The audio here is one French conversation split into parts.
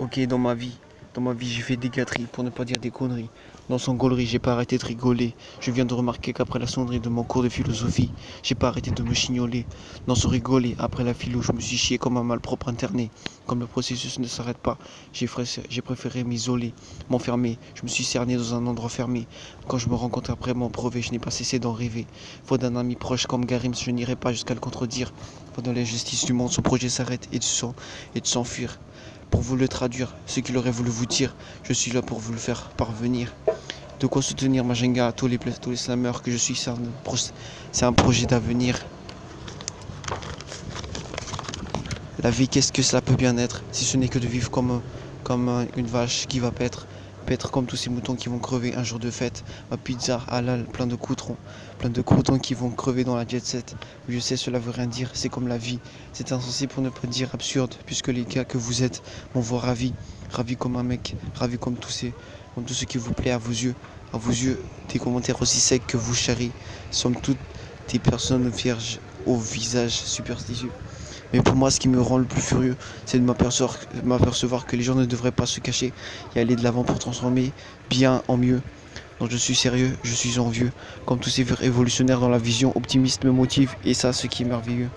Ok, dans ma vie, j'ai fait des gâteries, pour ne pas dire des conneries. Dans son gaulerie, j'ai pas arrêté de rigoler. Je viens de remarquer qu'après la sonnerie de mon cours de philosophie, j'ai pas arrêté de me chignoler. Dans son rigoler, après la philo, je me suis chié comme un malpropre interné. Comme le processus ne s'arrête pas, j'ai préféré m'isoler, m'enfermer. Je me suis cerné dans un endroit fermé. Quand je me rencontre après mon brevet, je n'ai pas cessé d'en rêver. Faute d'un ami proche comme Garim, je n'irai pas jusqu'à le contredire. Pendant l'injustice du monde, son projet s'arrête et de s'enfuir. Pour vous le traduire, ce qu'il aurait voulu vous dire, je suis là pour vous le faire parvenir. De quoi soutenir Majenga, tous les slammers que je suis, c'est un projet d'avenir. La vie, qu'est-ce que cela peut bien être, si ce n'est que de vivre comme une vache qui va paître comme tous ces moutons qui vont crever un jour de fête. Ma pizza halal, plein de croutons qui vont crever dans la jet set. Je sais, cela veut rien dire, c'est comme la vie. C'est insensé pour ne pas dire absurde, puisque les gars que vous êtes m'en voient ravi. Ravi comme un mec, ravi comme tout ce qui vous plaît à vos yeux. À vos yeux, des commentaires aussi secs que vous chéris, sommes toutes des personnes vierges au visage superstitieux. Mais pour moi, ce qui me rend le plus furieux, c'est de m'apercevoir que les gens ne devraient pas se cacher et aller de l'avant pour transformer bien en mieux. Donc je suis sérieux, je suis envieux. Comme tous ces révolutionnaires dans la vision optimiste me motive et ça, ce qui est merveilleux.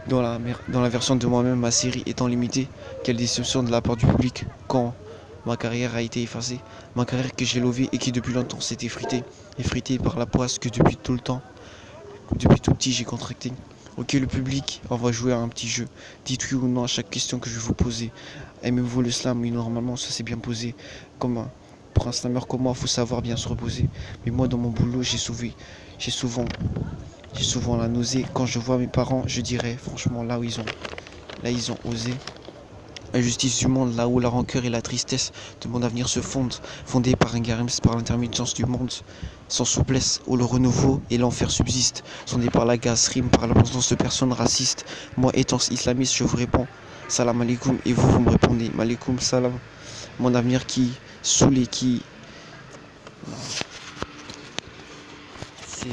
Dans la version de moi-même, ma série étant limitée, quelle déception de la part du public quand ma carrière a été effacée. Ma carrière que j'ai lovée et qui depuis longtemps s'est effritée par la poisse que depuis tout le temps, depuis tout petit, j'ai contracté. Ok, le public, on va jouer à un petit jeu. Dites oui ou non à chaque question que je vais vous poser. Aimez-vous le slam? Oui, normalement, ça s'est bien posé. Pour un slammer comme moi, il faut savoir bien se reposer. Mais moi, dans mon boulot, j'ai souvent, j'ai souvent la nausée. Quand je vois mes parents, je dirais, franchement, là, ils ont osé. La justice du monde, là où la rancœur et la tristesse de mon avenir se fondent, fondée par un Garims, par l'intermittence du monde, sans souplesse, où le renouveau et l'enfer subsistent, sondé par la gaze, rime par l'abondance de personnes racistes. Moi, étant islamiste, je vous réponds salam alaikum et vous me répondez malaikum salam. Mon avenir qui saoule et qui. C'est